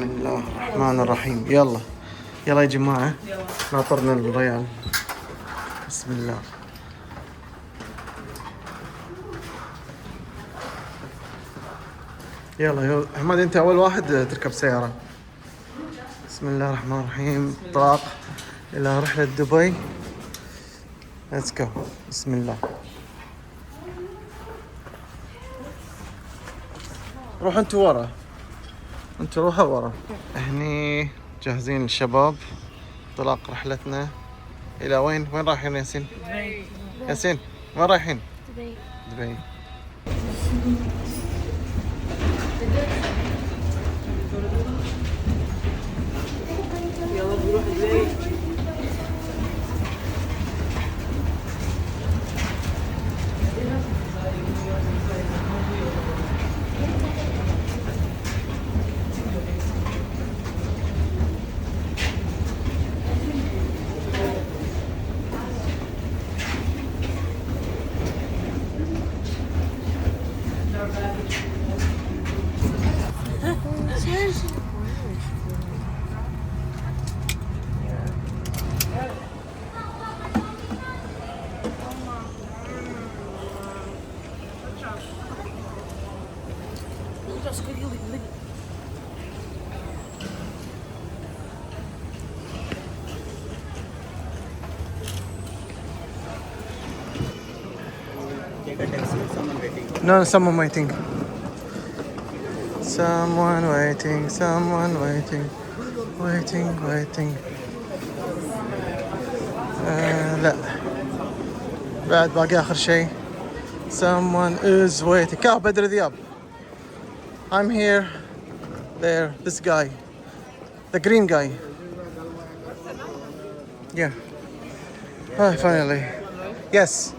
بسم الله الرحمن الرحيم. يلا يلا يا جماعة، ناطرنا الريال. بسم الله. يلا حماد، انت اول واحد تركب سيارة. بسم الله الرحمن الرحيم. انطلاق الى رحلة دبي. ليتس جو. بسم الله. روح انتوا ورا، انتوا روحوا ورا. هني جاهزين الشباب. انطلاق رحلتنا الى وين رايحين ياسين؟ دبي. ياسين وين رايحين؟ دبي. دبي. يلا نروح دبي. No, someone waiting. Someone waiting. Someone waiting. Waiting. لا، بعد باقي آخر شيء. Someone is waiting. كاب بدر ذياب. I'm here. There. This guy. The green guy. Yeah. Oh, finally. Yes.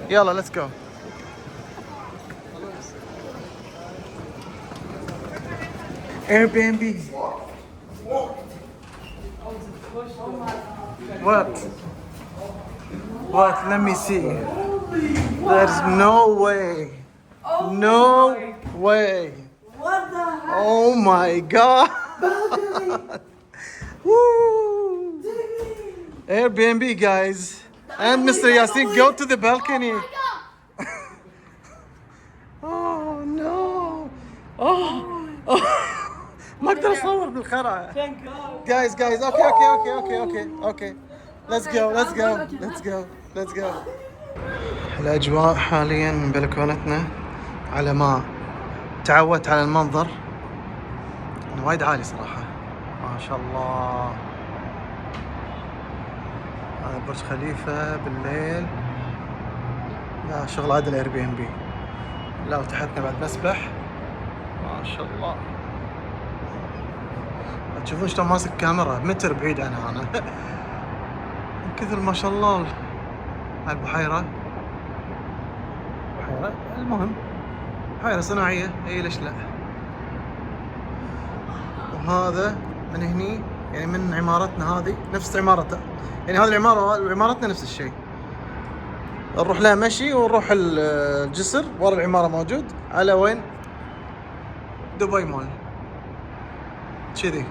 يلا let's go. Airbnb. What? Let me see. There's no way. No way. What the heck? Oh my god. Woo. Airbnb, guys. And Mr. Yasin, go to the balcony. Oh no. Oh. ما اقدر اصور بالخرعه. Guys, okay. Let's go. الأجواء حاليا من بلكونتنا على ماء. تعودت على المنظر انه وايد عالي صراحة، ما شاء الله. هذا برج خليفة بالليل. لا شغل هذا الاير بي ام بي. لا وتحتنا بعد مسبح، ما شاء الله. تشوفون شلون ماسك كاميرا متر بعيد عنها انا. من كثر ما شاء الله. هاي البحيرة المهم بحيرة صناعية، اي ليش لا. وهذا من هني يعني من عمارتنا هذه نفس عمارته، يعني هذه العمارة وعمارتنا نفس الشيء. نروح لها مشي ونروح الجسر ورا العمارة موجود على وين؟ دبي مول كذي.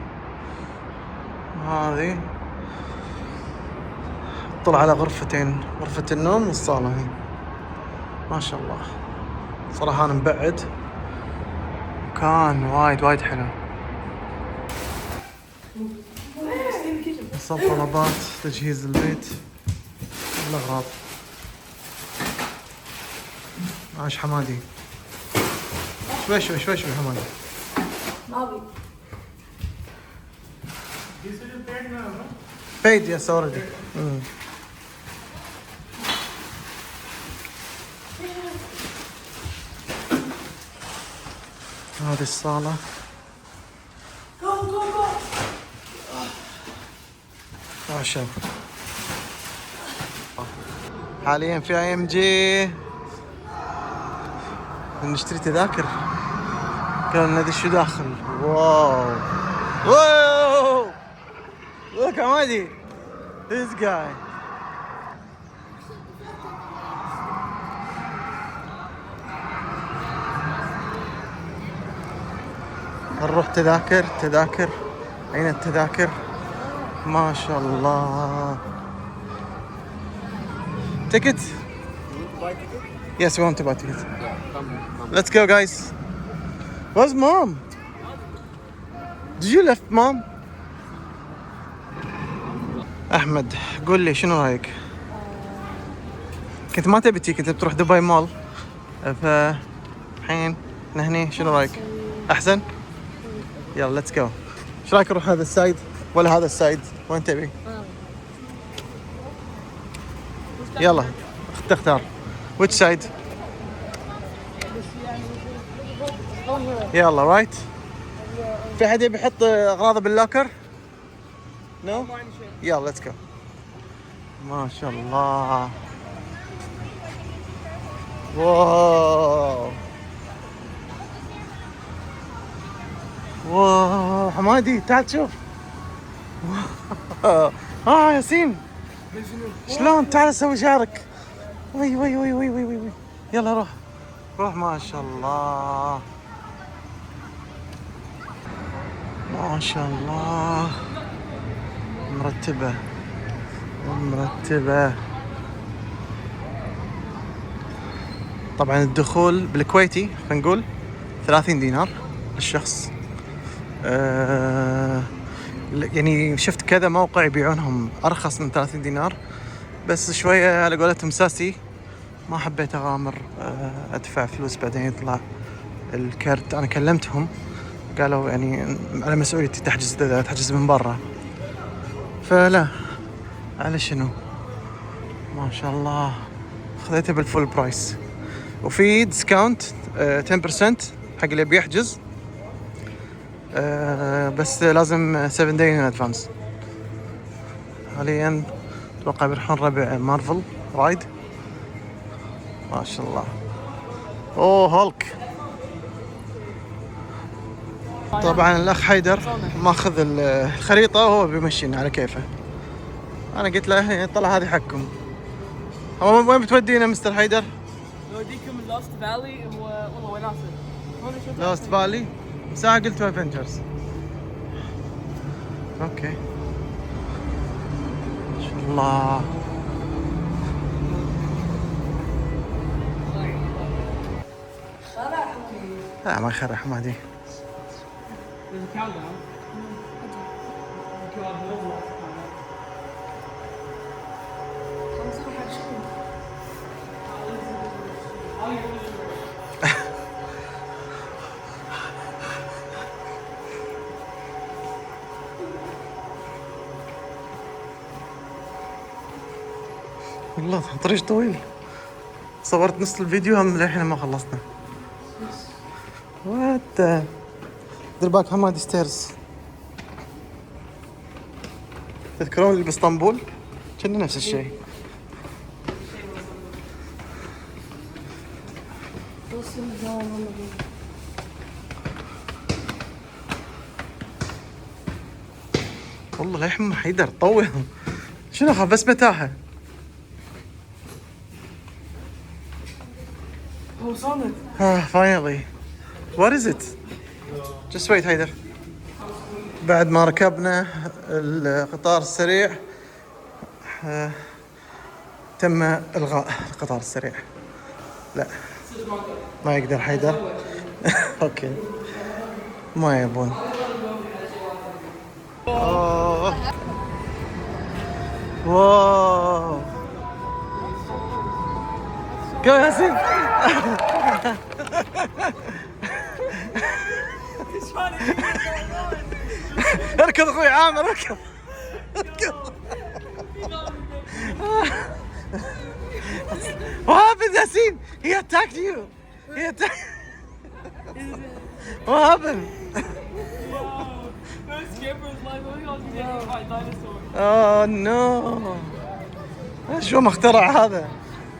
هذه طلع على غرفتين، غرفة النوم والصالة هي. ما شاء الله صراحة أنا مبعد، كان وايد حلو. صب طلبات تجهيز البيت والأغراض. عاش حمادي. شوي حمادي. paid yes already. هذه الصالة. عشان حاليا في اي ام جي نشتري تذاكر. قالوا ندش شو داخل. واو look عمادي this guy. نروح تذاكر. أين التذاكر؟ ما شاء الله. Ticket? Yes, we want to buy ticket. Let's go, guys. Where's mom? Did you left mom? أحمد قول لي شنو رأيك؟ كنت ما تبي كنت بتروح دبي مول، فالحين هني شنو رأيك؟ أحسن؟ يلا let's go. ايش رايك نروح هذا السايد ولا هذا السايد؟ وين تبي؟ يلا تختار. which side؟ يلا رايت. في حد يبي يحط اغراضه باللوكر؟ نو؟ يلا ليتس جو. ما شاء الله. واو واو حمادي تعال شوف. ياسين شلون؟ تعال سوي شارك. وي وي وي وي وي وي. يلا روح. ما شاء الله ما شاء الله. مرتبة. طبعا الدخول بالكويتي خلينا نقول 30 دينار للشخص. يعني شفت كذا موقع يبيعونهم أرخص من 30 دينار، بس شوية على قولتهم ساسي، ما حبيت أغامر أدفع فلوس بعدين يطلع الكرت. أنا كلمتهم قالوا يعني على مسؤوليتي تحجز من برا، فلا على شنو. ما شاء الله خذيته بالفول برايس، وفي ديسكاونت 10% حق اللي بيحجز، بس لازم 7 days in advance. حاليا اتوقع بيروحون ربع مارفل رايد. ما شاء الله. اوه هولك. طبعا الاخ حيدر ماخذ الخريطه وهو بيمشينا على كيفه. انا قلت له طلع هذه حقكم. هو وين بتودينا مستر حيدر؟ نوديكم لاست فالي والله وناسه. لاست فالي ساعة قلت افنجرز. اوكي ما شاء الله. لا ما يخرع حمادي. والله طريق طويل. صورت نص الفيديو هم للحين ما خلصنا. وات دير بالك حمادي ستيرز. تذكرون اللي باسطنبول؟ كنا نفس الشيء. والله للحين حيدر طول. شنو اخاف بس متاهه. وصلت. finally. What is it? Just wait حيدر. بعد ما ركبنا القطار السريع تم إلغاء القطار السريع. لا ما يقدر حيدر. اوكي ما يبون. واو جو ياسين. اركض اخوي عامر اركض. What happened Yasin? He attacked you. What happened? Oh no. شو ما اخترع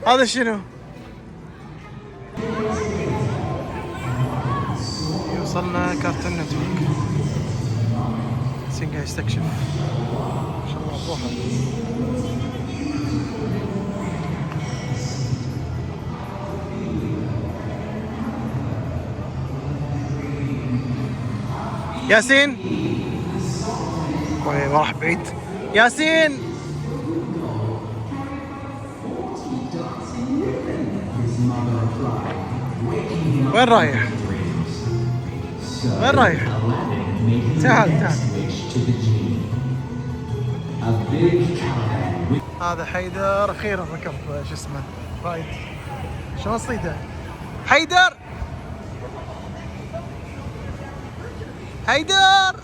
هذا شنو؟ وصلنا كارتون نتورك. سين قاعد يستكشف. ما شاء الله روحه. ياسين وين راح بعيد ياسين. وين رايح؟ وين رايح؟ تعال تعال. هذا حيدر اخيرا ركب شو اسمه رايد. شلون صيده؟ حيدر حيدر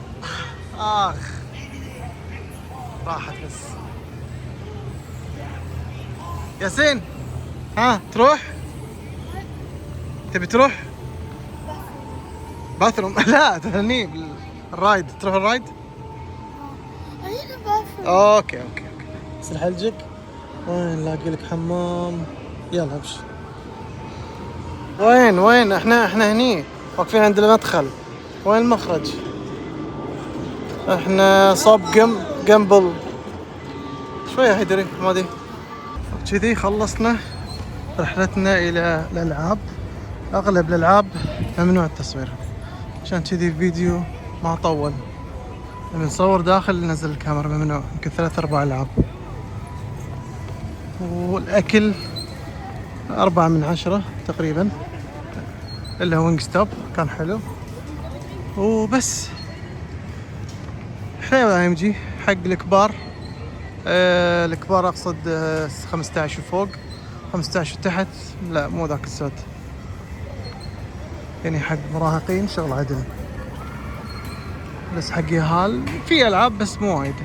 اخ راحت بس. ياسين ها تروح؟ تبي تروح؟ باثروم لا تهني بالرايد. تروح الرايد؟ اوكي سل حلجك. وين نلاقي لك حمام؟ يلا ابشر. وين احنا هني واقفين عند المدخل. وين المخرج؟ احنا صوب جنبل شويه هيدري ما ادري. كذي خلصنا رحلتنا الى الالعاب. اغلب الالعاب ممنوع التصوير عشان كذي الفيديو ما طول. لما نصور داخل ننزل الكاميرا ممنوع. يمكن 3/4 العاب. والاكل 4 من 10 تقريبا اللي هو وينج ستوب كان حلو. وبس حلو ام جي حق الكبار. الكبار اقصد 15 وفوق. 15 وتحت لا مو ذاك السود. يعني حق مراهقين شغل عدل. بس حق يهال في العاب بس مو وايد.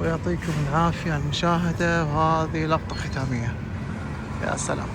ويعطيكم العافية على المشاهدة. وهذه لقطة ختامية. يا سلام.